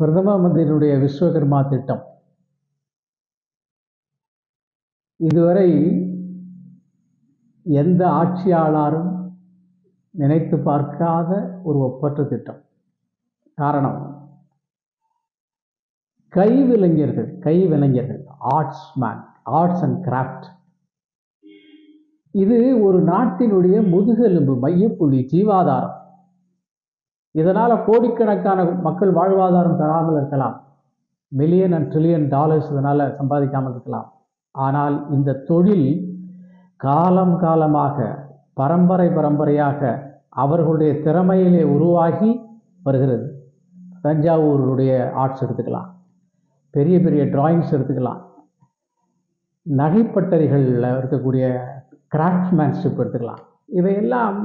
பிரதம மந்திரியினுடைய விஸ்வகர்மா திட்டம் இதுவரை எந்த ஆட்சியாளரும் நினைத்து பார்க்காத ஒரு ஒப்பற்ற திட்டம். காரணம், கைவிளைஞர்கள் ஆர்ட்ஸ் அண்ட் கிராஃப்ட், இது ஒரு நாட்டினுடைய முதுகெலும்பு, மையப்புள்ளி, ஜீவாதாரம். இதனால கோடிக்கணக்கான மக்கள் வாழ்வாதாரம் பெறாமல் இருக்கலாம், மில்லியன் அண்ட் ட்ரில்லியன் டாலர்ஸ் இதனால சம்பாதிக்காமல் இருக்கலாம். ஆனால் இந்த தொழில் காலம் காலமாக பரம்பரையாக அவர்களுடைய திறமையிலே உருவாகி வருகிறது. தஞ்சாவூருடைய ஆர்ட்ஸ் எடுத்துக்கலாம், பெரிய பெரிய டிராயிங்ஸ் எடுத்துக்கலாம், நகைப்பட்டறைகளில் இருக்கக்கூடிய கிராஃப்ட்மேன்ஷிப் எடுத்துக்கலாம். இவையெல்லாம்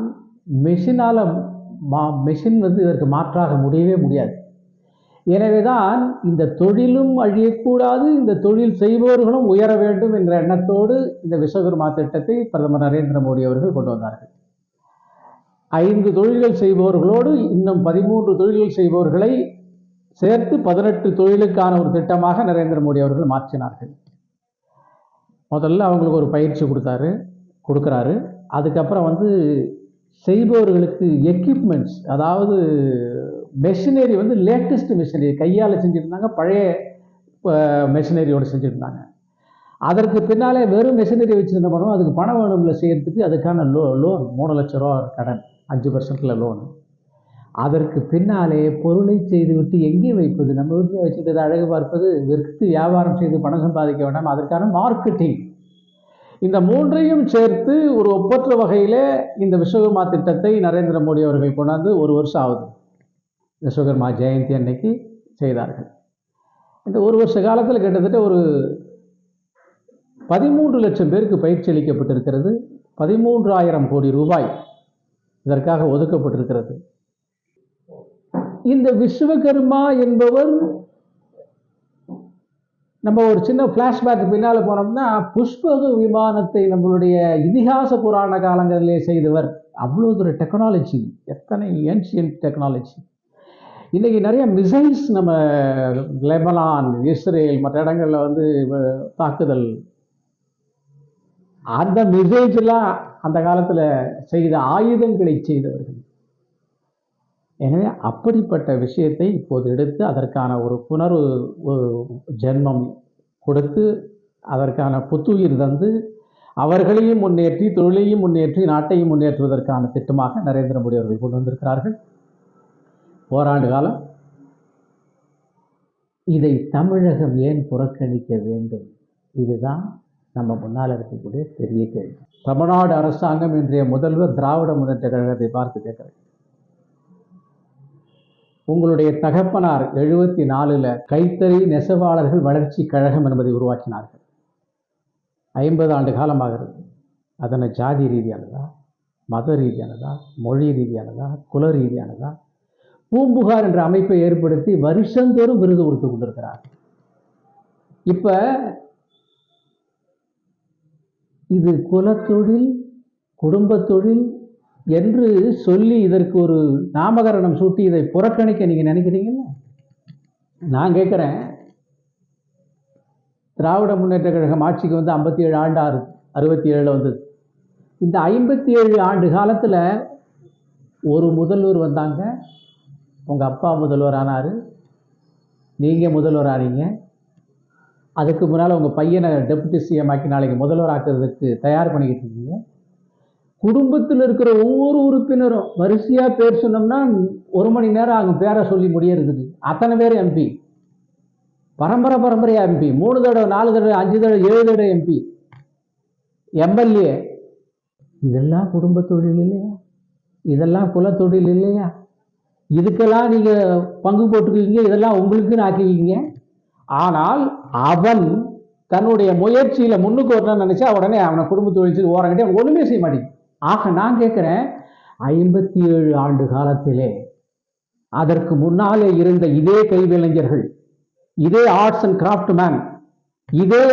மெஷின் இதற்கு மாற்றாக முடியவே முடியாது. எனவே தான் இந்த தொழிலும் அழியக்கூடாது, இந்த தொழில் செய்பவர்களும் உயர வேண்டும் என்ற எண்ணத்தோடு இந்த விஸ்வகர்மா திட்டத்தை பிரதமர் நரேந்திர மோடி அவர்கள் கொண்டு வந்தார்கள். 5 தொழில்கள் செய்பவர்களோடு இன்னும் 13 தொழில்கள் செய்பவர்களை சேர்த்து 18 தொழிலுக்கான ஒரு திட்டமாக நரேந்திர மோடி அவர்கள் மாற்றினார்கள். முதல்ல அவங்களுக்கு ஒரு பயிற்சி கொடுக்குறாரு. அதுக்கப்புறம் செய்பவர்களுக்கு எக்யூப்மெண்ட்ஸ், அதாவது மெஷினரி லேட்டஸ்ட் மெஷினரி கையால் செஞ்சுருந்தாங்க, பழைய மெஷினரியோடு செஞ்சுருந்தாங்க. அதற்கு பின்னாலே வெறும் மெஷினரி வச்சு என்ன பண்ணுவோம், அதுக்கு பணம் வேணும்ல செய்யறதுக்கு, அதுக்கான லோன் 3 லட்ச ரூபா கடன், 5% லோன். அதற்கு பின்னாலே பொருளை செய்துவிட்டு எங்கே வைப்பது, நம்ம வீட்டில் வச்சுட்டு அழகு பார்ப்பது, விற்று வியாபாரம் செய்து பணம் சம்பாதிக்க வேண்டாம், அதற்கான மார்க்கெட்டிங், இந்த 3ஐயும் சேர்த்து ஒரு ஒப்பற்ற வகையில் இந்த விஸ்வகர்மா திட்டத்தை நரேந்திர மோடி அவர்கள் கொண்டாந்து 1 வருஷம் ஆகுது. விஸ்வகர்மா ஜெயந்தி அன்னைக்கு செய்தார்கள். இந்த 1 வருஷ காலத்தில் கிட்டத்தட்ட ஒரு 13 லட்சம் பேருக்கு பயிற்சி அளிக்கப்பட்டிருக்கிறது. 13,000 கோடி ரூபாய் இதற்காக ஒதுக்கப்பட்டிருக்கிறது. இந்த விஸ்வகர்மா என்பவர், நம்ம ஒரு சின்ன ஃப்ளாஷ்பேக் பின்னால் போனோம்னா, புஷ்பக விமானத்தை நம்மளுடைய இதிகாச புராண காலங்களிலே செய்தவர். அவ்வளோ ஒரு டெக்னாலஜி, எத்தனை ஏன்ஷியன்ட் டெக்னாலஜி. இன்றைக்கி நிறைய மிசைல்ஸ் நம்ம லெபனான், இஸ்ரேல் மற்ற இடங்களில் தாக்குதல், அந்த மிசைல்ஸ் எல்லாம் அந்த காலத்தில் செய்த ஆயுதங்களை செய்தவர்கள். எனவே அப்படிப்பட்ட விஷயத்தை இப்போது எடுத்து அதற்கான ஒரு ஜென்மம் கொடுத்து அதற்கான புத்துயிர் தந்து அவர்களையும் முன்னேற்றி, தொழிலையும் முன்னேற்றி, நாட்டையும் முன்னேற்றுவதற்கான திட்டமாக நரேந்திர மோடி அவர்கள் கொண்டு வந்திருக்கிறார்கள். ஓராண்டு காலம் இதை தமிழகம் ஏன் புறக்கணிக்க வேண்டும்? இதுதான் நம்ம முன்னால் இருக்கக்கூடிய பெரிய கேள்வி. தமிழ்நாடு அரசாங்கம் இன்றைய முதல்வர் திராவிட முன்னேற்ற கழகத்தை பார்த்து கேட்கிறேன், உங்களுடைய தகப்பனார் 74 கைத்தறி நெசவாளர்கள் வளர்ச்சி கழகம் என்பதை உருவாக்கினார்கள். 50 ஆண்டு காலமாகிறது. அதனை ஜாதி ரீதியானதா, மத ரீதியானதா, மொழி ரீதியானதா, குல ரீதியானதா, பூம்புகார் என்ற அமைப்பை ஏற்படுத்தி வருஷந்தோறும் விருது கொடுத்து கொண்டிருக்கிறார். இப்ப இது குலத்தொழில், குடும்ப தொழில் என்று சொல்லி இதற்கு ஒரு நாமகரணம் சூட்டி இதை புறக்கணிக்க நீங்க நினைக்கிறீங்கல்ல? நான் கேட்குறேன், திராவிட முன்னேற்ற கழகம் ஆட்சிக்கு 57 ஆண்டு 67 வந்தது. இந்த 57 ஆண்டு காலத்தில் ஒரு முதல்வர் வந்தாங்க, உங்கள் அப்பா முதல்வர் ஆனார், நீங்கள் முதல்வர் ஆனீங்க. அதுக்கு முன்னால் உங்கள் பையனை டெபுட்டி சிஎம் ஆக்கி நாளைக்கு முதல்வர் ஆக்குறதுக்கு தயார் பண்ணிக்கிட்டு இருக்கீங்க. குடும்பத்தில் இருக்கிற ஒவ்வொரு உறுப்பினரும் வரிசையாக பேர் சொன்னோம்னா 1 மணி நேரம் ஆகும் பேரை சொல்லி முடியறதுக்கு. அத்தனை பேர் எம்பி, பரம்பரையாக எம்பி, 3 தடவை 4 தடவை 5 தடவை 7 தடவை எம்பி, எம்எல்ஏ. இதெல்லாம் குடும்ப தொழில் இல்லையா? இதெல்லாம் குலத்தொழில் இல்லையா? இதுக்கெல்லாம் நீங்கள் பங்கு போட்டுக்குவீங்க, இதெல்லாம் உங்களுக்குன்னு ஆக்கிக்கிங்க. ஆனால் அவன் தன்னுடைய முயற்சியில் முன்னுக்கு வரணும்னு நினச்சா உடனே அவனை குடும்ப தொழில் ஓரங்கிட்டே ஒன்றுமே செய்ய மாட்டேங்குது. ஆக நான் கேட்குறேன், 57 ஆண்டு காலத்திலே அதற்கு முன்னாலே இருந்த இதே கைவிளைஞர்கள், இதே ஆர்ட்ஸ் அண்ட் கிராஃப்ட் மேன், இதே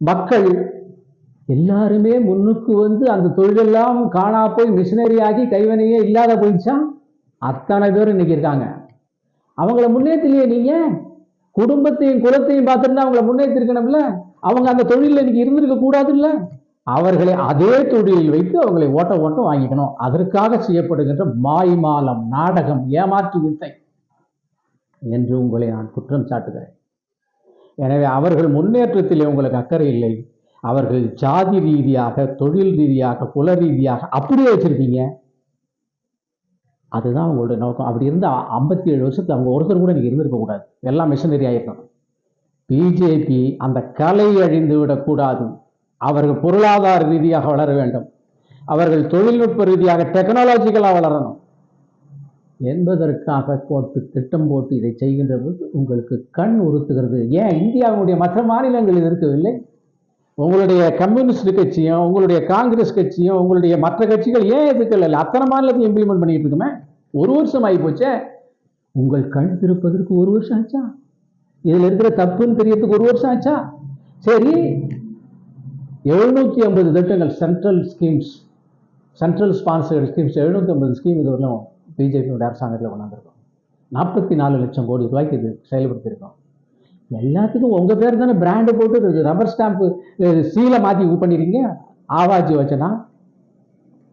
மக்கள் எல்லாருமே முன்னுக்கு அந்த தொழிலெல்லாம் காணா போய் மிஷினரி ஆகி கைவினையே இல்லாத போயிடுச்சா? அத்தனை பேர் இன்னைக்கு இருக்காங்க. அவங்கள முன்னேற்றலையே நீங்க. குடும்பத்தையும் குலத்தையும் பார்த்துருந்தா அவங்கள முன்னேற்றிருக்கணும்ல. அவங்க அந்த தொழிலில் இன்னைக்கு இருந்திருக்க கூடாது இல்ல. அவர்களை அதே தொழிலில் வைத்து அவங்களை ஓட்ட வாங்கிக்கணும். அதற்காக செய்யப்படுகின்ற மாய்மாலம், நாடகம், ஏமாற்று வித்தை என்று உங்களை நான் குற்றம் சாட்டுகிறேன். எனவே அவர்கள் முன்னேற்றத்திலே உங்களுக்கு அக்கறை இல்லை. அவர்கள் ஜாதி ரீதியாக, தொழில் ரீதியாக, குல ரீதியாக அப்படியே வச்சிருக்கீங்க. அதுதான் உங்களுடைய நோக்கம். அப்படி இருந்தால் 57 வருஷத்துல அவங்க ஒருத்தர் கூட நீங்க இருந்திருக்க கூடாது. எல்லாம் மிஷனரி ஆயிருக்கணும். பிஜேபி அந்த கலை அழிந்து விடக்கூடாது. அவர்கள் பொருளாதார ரீதியாக வளர வேண்டும். அவர்கள் தொழில்நுட்ப ரீதியாக டெக்னாலஜிக்கலாக வளரணும் என்பதற்காக திட்டம் போட்டு இதை செய்கின்ற போது உங்களுக்கு கண் உறுத்துகிறது. ஏன் இந்தியாவுடைய மற்ற மாநிலங்களில் இருக்கவில்லை? உங்களுடைய கம்யூனிஸ்ட் கட்சியும், உங்களுடைய காங்கிரஸ் கட்சியும், உங்களுடைய மற்ற கட்சிகள் ஏன் எதுக்கல? அத்தனை மாநிலத்தையும் இம்ப்ளிமெண்ட் பண்ணிட்டு இருக்குமே. 1 வருஷம் ஆகி போச்சே. உங்கள் கண் திருப்பதற்கு 1 வருஷம் ஆச்சா? இதுல இருக்கிற தப்புன்னு தெரியறதுக்கு 1 வருஷம் ஆச்சா? சரி, 750 திட்டங்கள், central schemes, central sponsored schemes 750 scheme இதுவரையும் பிஜேபியோட அரசாங்கத்தில் கொண்டாந்துருக்கோம். 44 லட்சம் கோடி ரூபாய்க்கு இது செயல்படுத்தியிருக்கோம். எல்லாத்துக்கும் உங்க பேர் தானே பிராண்டு போட்டு ரப்பர் ஸ்டாம்பு சீலை மாற்றி பண்ணிருக்கீங்க. ஆவாஜ் யோஜனா,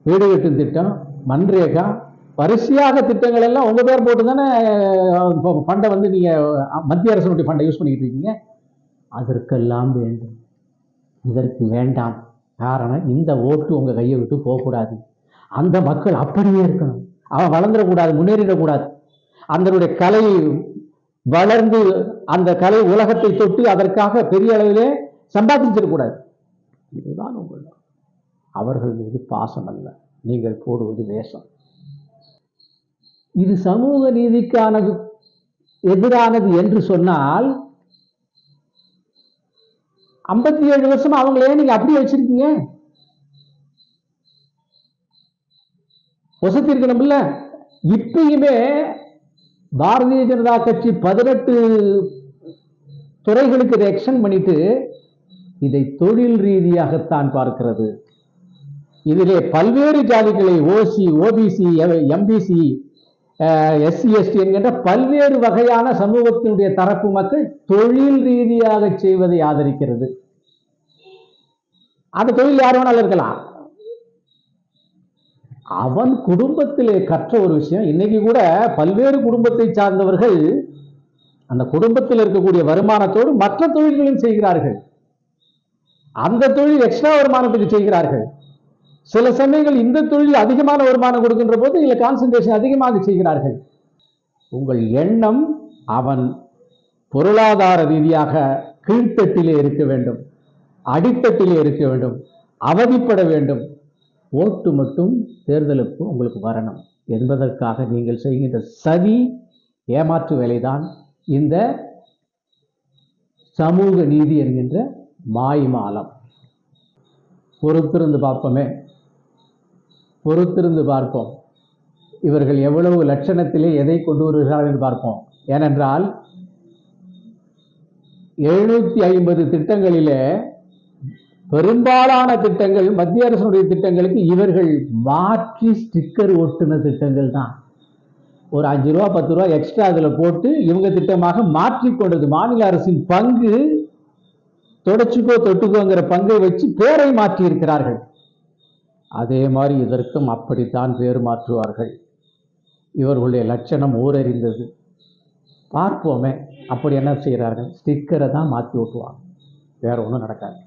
வீடு கட்டும் திட்டம், மன்ரேகா, வரிசையாக திட்டங்கள் எல்லாம் உங்க பேர் போட்டு தானே ஃபண்டை நீங்க மத்திய அரசனுடைய ஃபண்டை யூஸ் பண்ணிக்கிட்டு இருக்கீங்க. அதற்கெல்லாம் வேண்டும், இதற்கு வேண்டாம். காரணம், இந்த ஓட்டு உங்க கையை விட்டு போகக்கூடாது. அந்த மக்கள் அப்படியே இருக்கணும். அவன் வளர்ந்துடக்கூடாது, முன்னேறிடக்கூடாது. அதனுடைய கலை வளர்ந்து அந்த கலை உலகத்தை தொட்டு அதற்காக பெரிய அளவிலே சம்பாதிச்சிடக்கூடாது. இதுதான் உங்கள் அவர்கள் மீது பாசம் அல்ல, நீங்கள் போடுவது வேஷம். இது சமூக நீதிக்கானது எதிரானது என்று சொன்னால் 57 வருஷம் அவங்களே நீங்க அப்படியே வச்சிருக்கீங்க. வசத்திருக்கணும்ல. இப்பயுமே பாரதிய ஜனதா கட்சி 18 துறைகளுக்கு இதை எக்ஸ்டெண்ட் பண்ணிட்டு இதை தொழில் ரீதியாகத்தான் பார்க்கிறது. இதிலே பல்வேறு ஜாதிகளை, ஓசி, ஓபிசி, எம்பிசி, எஸ்சி, எஸ்டி என்கின்ற பல்வேறு வகையான சமூகத்தினுடைய தரப்பு மக்கள் தொழில் ரீதியாக செய்வதை ஆதரிக்கிறது. அந்த தொழில் யார் வேணாலும் இருக்கலாம். அவன் குடும்பத்திலே கற்ற ஒரு விஷயம். இன்னைக்கு கூட பல்வேறு குடும்பத்தை சார்ந்தவர்கள் அந்த குடும்பத்தில் இருக்கக்கூடிய வருமானத்தோடு மற்ற தொழில்களையும் செய்கிறார்கள். அந்த தொழில் எக்ஸ்ட்ரா வருமானத்துக்கு செய்கிறார்கள். சில சமயங்கள் இந்த தொழில் அதிகமான வருமானம் கொடுக்கின்ற போது இதில் கான்சன்ட்ரேஷன் அதிகமாக செய்கிறார்கள். உங்கள் எண்ணம் அவன் பொருளாதார ரீதியாக கீழ்த்தட்டிலே இருக்க வேண்டும், அடித்தட்டிலே இருக்க வேண்டும், அவதிப்பட வேண்டும். ஓட்டு மட்டும் தேர்தலுக்கு உங்களுக்கு வரணும் என்பதற்காக நீங்கள் செய்கின்ற சதி, ஏமாற்று வேலைதான் இந்த சமூக நீதி என்கின்ற மாய்மாலம். பொறுத்திருந்து பார்ப்போமே, பொறுத்திருந்து பார்ப்போம். இவர்கள் எவ்வளவு லட்சணத்திலே எதை கொண்டு வருகிறார்கள் என்று பார்ப்போம். ஏனென்றால் 750 திட்டங்களிலே பெரும்பாலான திட்டங்கள் மத்திய அரசுடைய திட்டங்களுக்கு இவர்கள் மாற்றி ஸ்டிக்கர் ஒட்டுன திட்டங்கள் தான். ஒரு 5 ரூபா 10 ரூபா எக்ஸ்ட்ரா அதில் போட்டு இவங்க திட்டமாக மாற்றிக்கொண்டது. மாநில அரசின் பங்கு தொடச்சுக்கோ தொட்டுக்கோங்கிற பங்கை வச்சு பேரை மாற்றி இருக்கிறார்கள். அதே மாதிரி இதற்கும் அப்படித்தான் பேர் மாற்றுவார்கள். இவர்களுடைய லட்சணம் ஊரறிந்தது. பார்ப்போமே அப்படி என்ன செய்கிறார்கள். ஸ்டிக்கரை தான் மாற்றி ஓட்டுவாங்க, வேற ஒன்றும் நடக்காது.